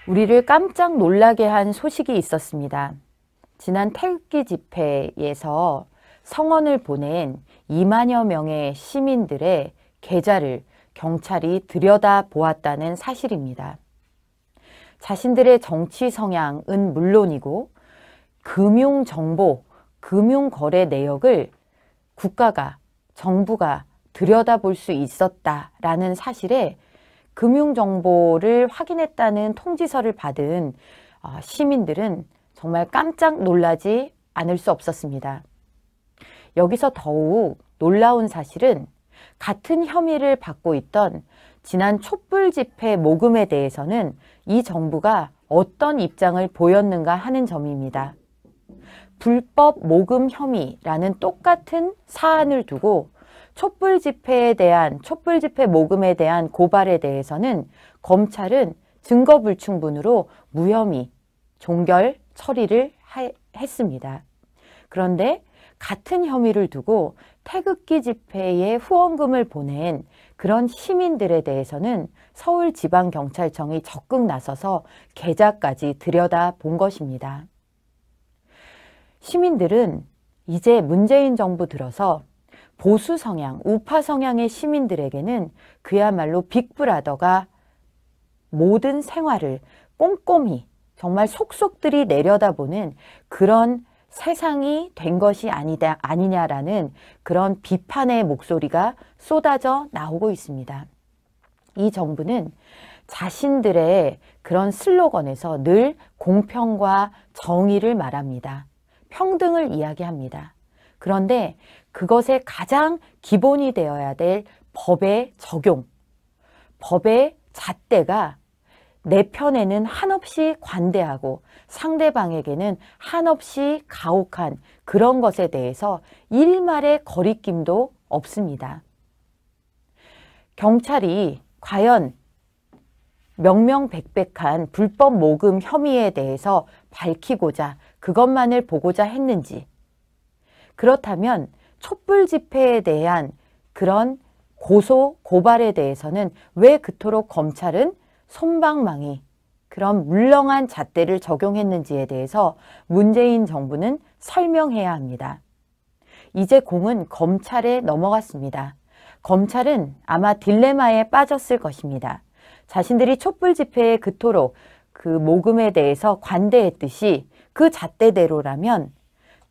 우리를 깜짝 놀라게 한 소식이 있었습니다. 지난 태극기 집회에서 성원을 보낸 2만여 명의 시민들의 계좌를 경찰이 들여다보았다는 사실입니다. 자신들의 정치 성향은 물론이고 금융정보, 금융거래 내역을 국가가, 정부가 들여다볼 수 있었다라는 사실에 금융정보를 확인했다는 통지서를 받은 시민들은 정말 깜짝 놀라지 않을 수 없었습니다. 여기서 더욱 놀라운 사실은 같은 혐의를 받고 있던 지난 촛불 집회 모금에 대해서는 이 정부가 어떤 입장을 보였는가 하는 점입니다. 불법 모금 혐의라는 똑같은 사안을 두고 촛불 집회 모금에 대한 고발에 대해서는 검찰은 증거 불충분으로 무혐의, 종결 처리를 했습니다. 그런데 같은 혐의를 두고 태극기 집회에 후원금을 보낸 그런 시민들에 대해서는 서울지방경찰청이 적극 나서서 계좌까지 들여다본 것입니다. 시민들은 이제 문재인 정부 들어서 보수 성향, 우파 성향의 시민들에게는 그야말로 빅브라더가 모든 생활을 꼼꼼히 정말 속속들이 내려다보는 그런 세상이 된 것이 아니냐라는 그런 비판의 목소리가 쏟아져 나오고 있습니다. 이 정부는 자신들의 그런 슬로건에서 늘 공평과 정의를 말합니다. 평등을 이야기합니다. 그런데 그것의 가장 기본이 되어야 될 법의 적용, 법의 잣대가 내 편에는 한없이 관대하고 상대방에게는 한없이 가혹한 그런 것에 대해서 일말의 거리낌도 없습니다. 경찰이 과연 명명백백한 불법 모금 혐의에 대해서 밝히고자 그것만을 보고자 했는지, 그렇다면 촛불 집회에 대한 그런 고소, 고발에 대해서는 왜 그토록 검찰은 솜방망이 그런 물렁한 잣대를 적용했는지에 대해서 문재인 정부는 설명해야 합니다. 이제 공은 검찰에 넘어갔습니다. 검찰은 아마 딜레마에 빠졌을 것입니다. 자신들이 촛불 집회에 그토록 그 모금에 대해서 관대했듯이 그 잣대대로라면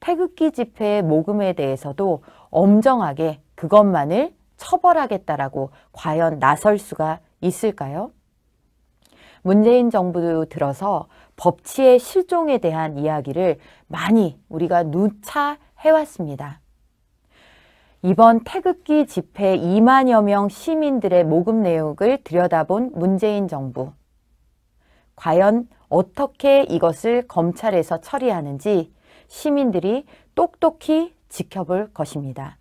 태극기 집회의 모금에 대해서도 엄정하게 그것만을 처벌하겠다라고 과연 나설 수가 있을까요? 문재인 정부 들어서 법치의 실종에 대한 이야기를 많이 우리가 누차 해왔습니다. 이번 태극기 집회 2만여 명 시민들의 모금 내역을 들여다본 문재인 정부. 과연 어떻게 이것을 검찰에서 처리하는지 시민들이 똑똑히 지켜볼 것입니다.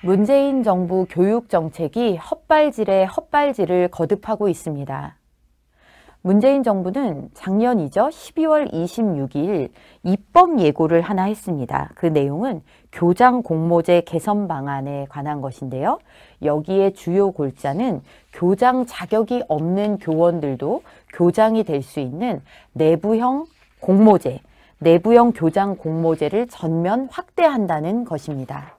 문재인 정부 교육 정책이 헛발질에 헛발질을 거듭하고 있습니다. 문재인 정부는 작년이죠. 12월 26일 입법 예고를 하나 했습니다. 그 내용은 교장 공모제 개선 방안에 관한 것인데요. 여기에 주요 골자는 교장 자격이 없는 교원들도 교장이 될 수 있는 내부형 공모제, 내부형 교장 공모제를 전면 확대한다는 것입니다.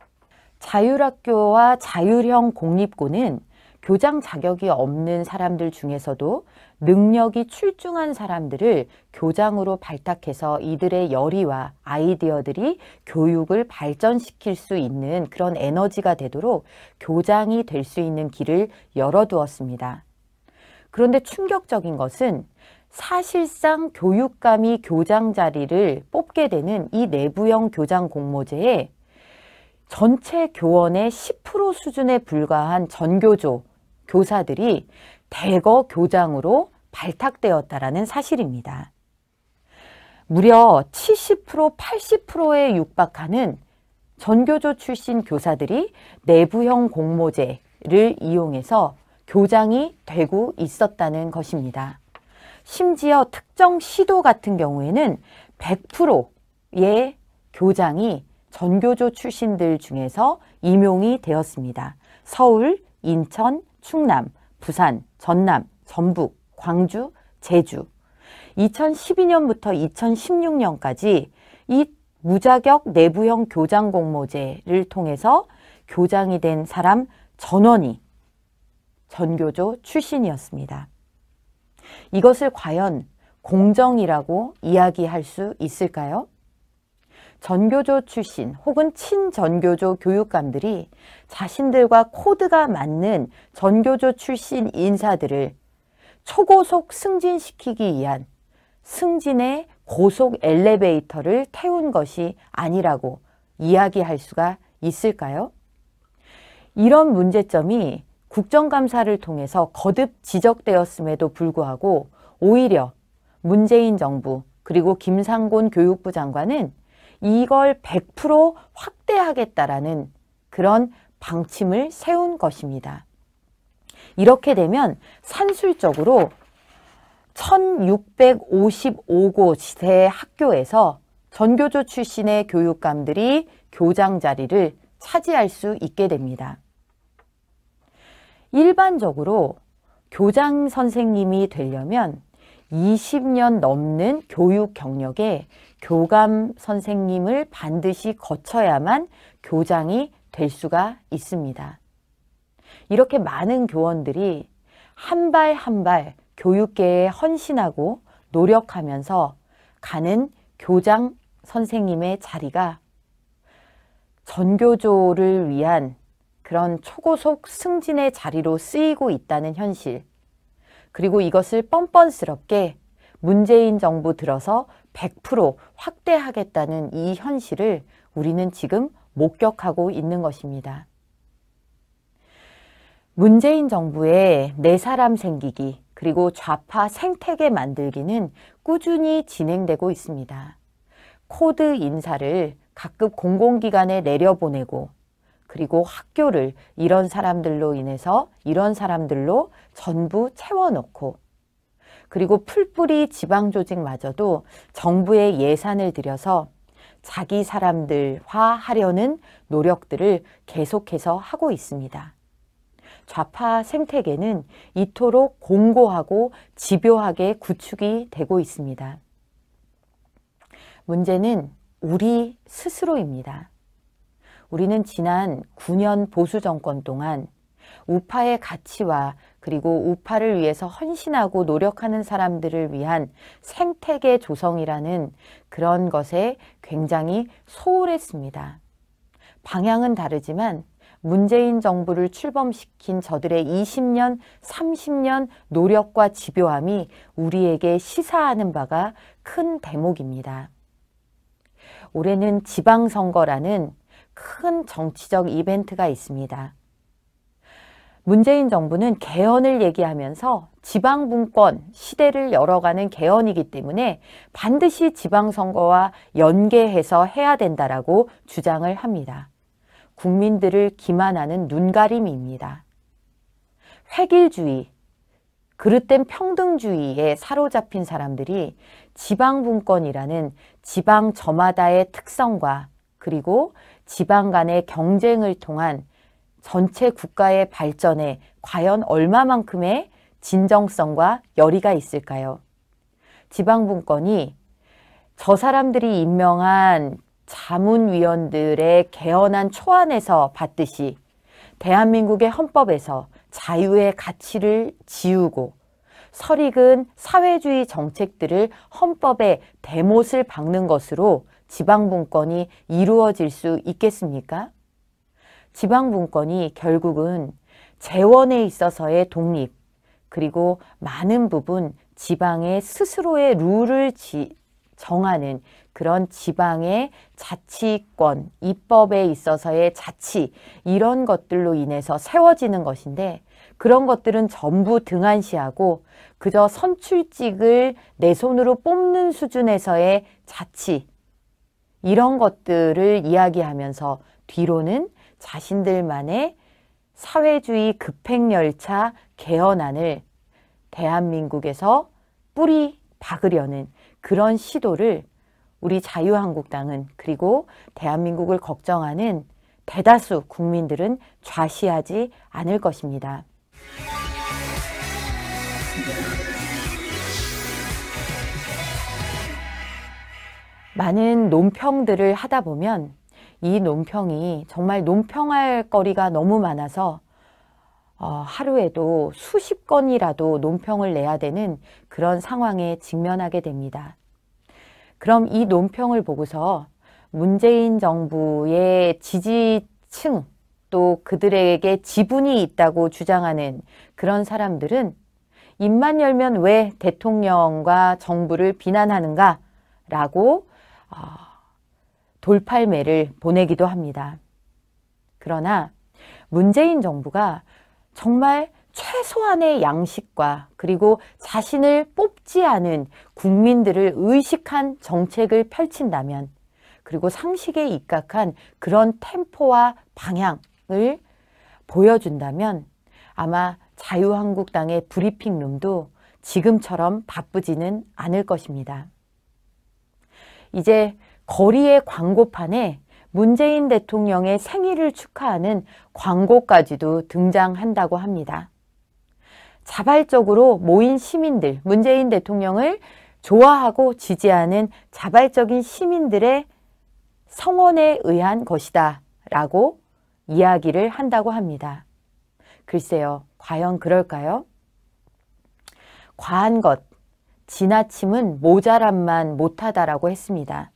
자율학교와 자율형 공립고는 교장 자격이 없는 사람들 중에서도 능력이 출중한 사람들을 교장으로 발탁해서 이들의 열의와 아이디어들이 교육을 발전시킬 수 있는 그런 에너지가 되도록 교장이 될 수 있는 길을 열어두었습니다. 그런데 충격적인 것은 사실상 교육감이 교장 자리를 뽑게 되는 이 내부형 교장 공모제에 전체 교원의 10% 수준에 불과한 전교조 교사들이 대거 교장으로 발탁되었다라는 사실입니다. 무려 70%, 80%에 육박하는 전교조 출신 교사들이 내부형 공모제를 이용해서 교장이 되고 있었다는 것입니다. 심지어 특정 시도 같은 경우에는 100% 교장이 전교조 출신들 중에서 임용이 되었습니다. 서울, 인천, 충남, 부산, 전남, 전북, 광주, 제주. 2012년부터 2016년까지 이 무자격 내부형 교장 공모제를 통해서 교장이 된 사람 전원이 전교조 출신이었습니다. 이것을 과연 공정이라고 이야기할 수 있을까요? 전교조 출신 혹은 친전교조 교육감들이 자신들과 코드가 맞는 전교조 출신 인사들을 초고속 승진시키기 위한 승진의 고속 엘리베이터를 태운 것이 아니라고 이야기할 수가 있을까요? 이런 문제점이 국정감사를 통해서 거듭 지적되었음에도 불구하고 오히려 문재인 정부 그리고 김상곤 교육부 장관은 이걸 100% 확대하겠다라는 그런 방침을 세운 것입니다. 이렇게 되면 산술적으로 1655곳의 학교에서 전교조 출신의 교육감들이 교장 자리를 차지할 수 있게 됩니다. 일반적으로 교장 선생님이 되려면 20년 넘는 교육 경력에 교감 선생님을 반드시 거쳐야만 교장이 될 수가 있습니다. 이렇게 많은 교원들이 한 발 한 발 교육계에 헌신하고 노력하면서 가는 교장 선생님의 자리가 전교조를 위한 그런 초고속 승진의 자리로 쓰이고 있다는 현실, 그리고 이것을 뻔뻔스럽게 문재인 정부 들어서 100% 확대하겠다는 이 현실을 우리는 지금 목격하고 있는 것입니다. 문재인 정부의 네 사람 생기기 그리고 좌파 생태계 만들기는 꾸준히 진행되고 있습니다. 코드 인사를 각급 공공기관에 내려보내고 그리고 학교를 이런 사람들로 인해서 이런 사람들로 전부 채워놓고 그리고 풀뿌리 지방조직마저도 정부의 예산을 들여서 자기 사람들화 하려는 노력들을 계속해서 하고 있습니다. 좌파 생태계는 이토록 공고하고 집요하게 구축이 되고 있습니다. 문제는 우리 스스로입니다. 우리는 지난 9년 보수 정권 동안 우파의 가치와 그리고 우파를 위해서 헌신하고 노력하는 사람들을 위한 생태계 조성이라는 그런 것에 굉장히 소홀했습니다. 방향은 다르지만 문재인 정부를 출범시킨 저들의 20년, 30년 노력과 집요함이 우리에게 시사하는 바가 큰 대목입니다. 올해는 지방선거라는 큰 정치적 이벤트가 있습니다. 문재인 정부는 개헌을 얘기하면서 지방분권 시대를 열어가는 개헌이기 때문에 반드시 지방선거와 연계해서 해야 된다라고 주장을 합니다. 국민들을 기만하는 눈가림입니다. 획일주의, 그릇된 평등주의에 사로잡힌 사람들이 지방분권이라는 지방 저마다의 특성과 그리고 지방 간의 경쟁을 통한 전체 국가의 발전에 과연 얼마만큼의 진정성과 열의가 있을까요? 지방분권이 저 사람들이 임명한 자문위원들의 개헌안 초안에서 봤듯이 대한민국의 헌법에서 자유의 가치를 지우고 설익은 사회주의 정책들을 헌법에 대못을 박는 것으로 지방분권이 이루어질 수 있겠습니까? 지방분권이 결국은 재원에 있어서의 독립, 그리고 많은 부분 지방의 스스로의 룰을 정하는 그런 지방의 자치권, 입법에 있어서의 자치, 이런 것들로 인해서 세워지는 것인데 그런 것들은 전부 등한시하고 그저 선출직을 내 손으로 뽑는 수준에서의 자치, 이런 것들을 이야기하면서 뒤로는 자신들만의 사회주의 급행열차 개헌안을 대한민국에서 뿌리 박으려는 그런 시도를 우리 자유한국당은 그리고 대한민국을 걱정하는 대다수 국민들은 좌시하지 않을 것입니다. 많은 논평들을 하다 보면 이 논평이 정말 논평할 거리가 너무 많아서 하루에도 수십 건이라도 논평을 내야 되는 그런 상황에 직면하게 됩니다. 그럼 이 논평을 보고서 문재인 정부의 지지층 또 그들에게 지분이 있다고 주장하는 그런 사람들은 입만 열면 왜 대통령과 정부를 비난하는가 라고 돌팔매를 보내기도 합니다. 그러나 문재인 정부가 정말 최소한의 양식과 그리고 자신을 뽑지 않은 국민들을 의식한 정책을 펼친다면, 그리고 상식에 입각한 그런 템포와 방향을 보여준다면 아마 자유한국당의 브리핑룸도 지금처럼 바쁘지는 않을 것입니다. 이제 거리의 광고판에 문재인 대통령의 생일을 축하하는 광고까지도 등장한다고 합니다. 자발적으로 모인 시민들, 문재인 대통령을 좋아하고 지지하는 자발적인 시민들의 성원에 의한 것이다 라고 이야기를 한다고 합니다. 글쎄요, 과연 그럴까요? 과한 것, 지나침은 모자람만 못하다라고 했습니다.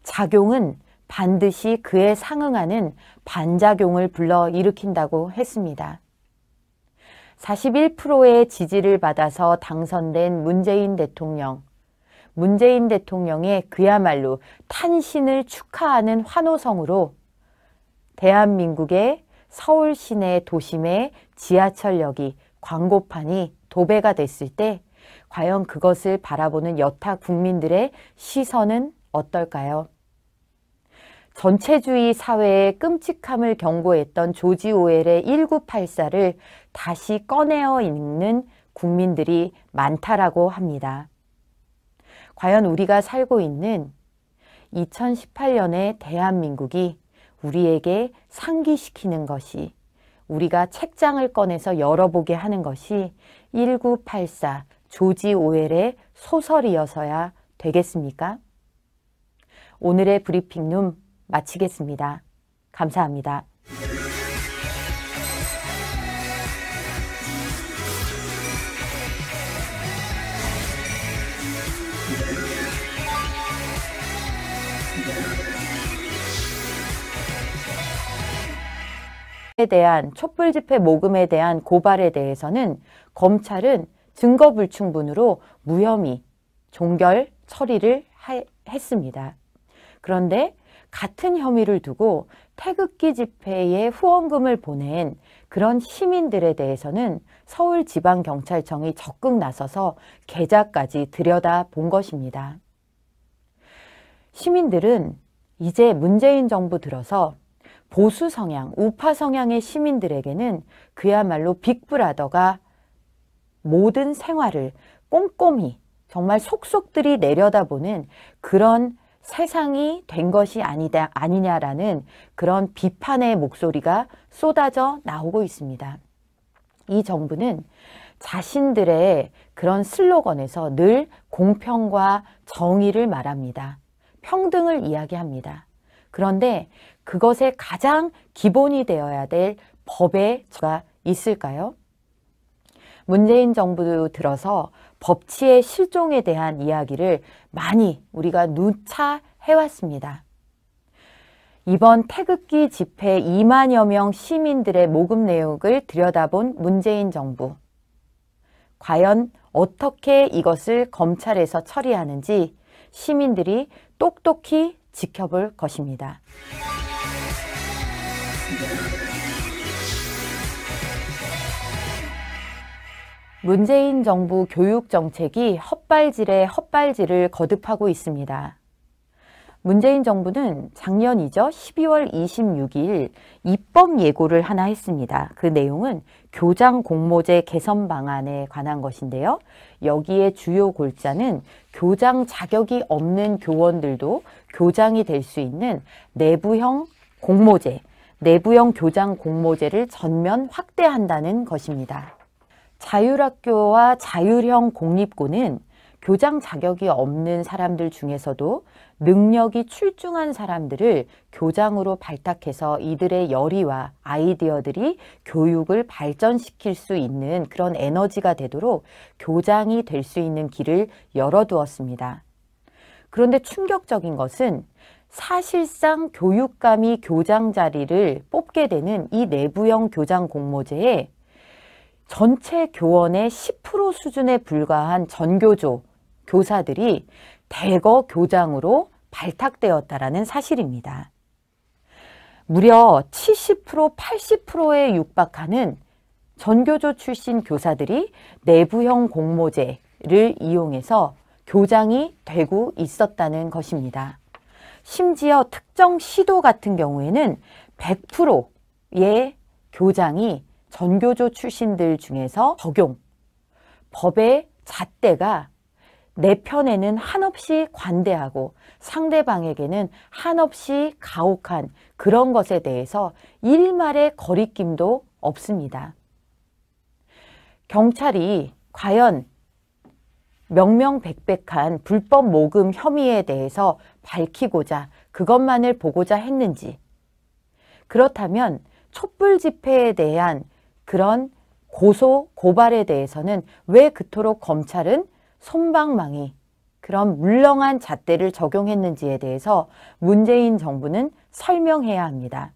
작용은 반드시 그에 상응하는 반작용을 불러일으킨다고 했습니다. 41%의 지지를 받아서 당선된 문재인 대통령. 문재인 대통령의 그야말로 탄신을 축하하는 환호성으로 대한민국의 서울 시내 도심의 지하철역이 광고판이 도배가 됐을 때 과연 그것을 바라보는 여타 국민들의 시선은 어떨까요? 전체주의 사회의 끔찍함을 경고했던 조지 오웰의 1984를 다시 꺼내어 읽는 국민들이 많다라고 합니다. 과연 우리가 살고 있는 2018년의 대한민국이 우리에게 상기시키는 것이, 우리가 책장을 꺼내서 열어보게 하는 것이 1984 조지 오웰의 소설이어서야 되겠습니까? 오늘의 브리핑룸 마치겠습니다. 감사합니다. 에 대한 촛불 집회 모금에 대한 고발에 대해서는 검찰은 증거불충분으로 무혐의, 종결 처리를 했습니다. 그런데 같은 혐의를 두고 태극기 집회에 후원금을 보낸 그런 시민들에 대해서는 서울지방경찰청이 적극 나서서 계좌까지 들여다본 것입니다. 시민들은 이제 문재인 정부 들어서 보수 성향, 우파 성향의 시민들에게는 그야말로 빅브라더가 모든 생활을 꼼꼼히 정말 속속들이 내려다보는 그런 세상이 된 것이 아니냐라는 그런 비판의 목소리가 쏟아져 나오고 있습니다. 이 정부는 자신들의 그런 슬로건에서 늘 공평과 정의를 말합니다. 평등을 이야기합니다. 그런데 그것의 가장 기본이 되어야 될 법의 가 있을까요? 문재인 정부 들어서 법치의 실종에 대한 이야기를 많이 우리가 누차 해왔습니다. 이번 태극기 집회 2만여 명 시민들의 모금 내역을 들여다본 문재인 정부. 과연 어떻게 이것을 검찰에서 처리하는지 시민들이 똑똑히 지켜볼 것입니다. 문재인 정부 교육 정책이 헛발질에 헛발질을 거듭하고 있습니다. 문재인 정부는 작년이죠. 12월 26일 입법 예고를 하나 했습니다. 그 내용은 교장 공모제 개선 방안에 관한 것인데요. 여기에 주요 골자는 교장 자격이 없는 교원들도 교장이 될 수 있는 내부형 공모제, 내부형 교장 공모제를 전면 확대한다는 것입니다. 자율학교와 자율형 공립고는 교장 자격이 없는 사람들 중에서도 능력이 출중한 사람들을 교장으로 발탁해서 이들의 열의와 아이디어들이 교육을 발전시킬 수 있는 그런 에너지가 되도록 교장이 될 수 있는 길을 열어두었습니다. 그런데 충격적인 것은 사실상 교육감이 교장 자리를 뽑게 되는 이 내부형 교장 공모제에 전체 교원의 10% 수준에 불과한 전교조 교사들이 대거 교장으로 발탁되었다라는 사실입니다. 무려 70%, 80%에 육박하는 전교조 출신 교사들이 내부형 공모제를 이용해서 교장이 되고 있었다는 것입니다. 심지어 특정 시도 같은 경우에는 100%의 교장이 전교조 출신들 중에서 적용, 법의 잣대가 내 편에는 한없이 관대하고 상대방에게는 한없이 가혹한 그런 것에 대해서 일말의 거리낌도 없습니다. 경찰이 과연 명명백백한 불법 모금 혐의에 대해서 밝히고자 그것만을 보고자 했는지, 그렇다면 촛불 집회에 대한 그런 고소, 고발에 대해서는 왜 그토록 검찰은 솜방망이 그런 물렁한 잣대를 적용했는지에 대해서 문재인 정부는 설명해야 합니다.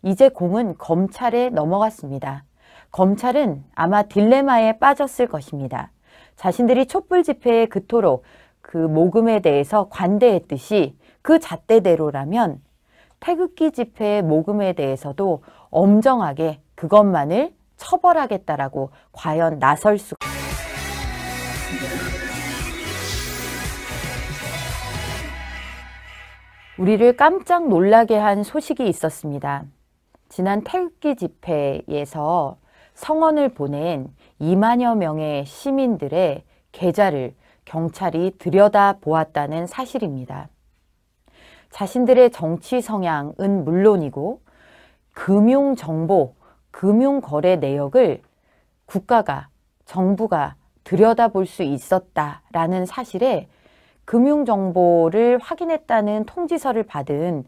이제 공은 검찰에 넘어갔습니다. 검찰은 아마 딜레마에 빠졌을 것입니다. 자신들이 촛불 집회에 그토록 그 모금에 대해서 관대했듯이 그 잣대대로라면 태극기 집회의 모금에 대해서도 엄정하게 그것만을 처벌하겠다라고 과연 나설 수가 우리를 깜짝 놀라게 한 소식이 있었습니다. 지난 태극기 집회에서 성원을 보낸 2만여 명의 시민들의 계좌를 경찰이 들여다보았다는 사실입니다. 자신들의 정치 성향은 물론이고 금융정보, 금융거래 내역을 국가가, 정부가 들여다볼 수 있었다라는 사실에 금융정보를 확인했다는 통지서를 받은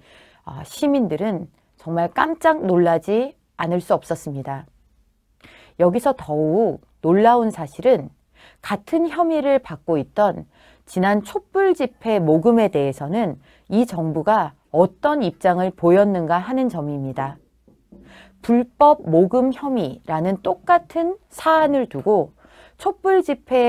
시민들은 정말 깜짝 놀라지 않을 수 없었습니다. 여기서 더욱 놀라운 사실은 같은 혐의를 받고 있던 지난 촛불 집회 모금에 대해서는 이 정부가 어떤 입장을 보였는가 하는 점입니다. 불법 모금 혐의라는 똑같은 사안을 두고 촛불 집회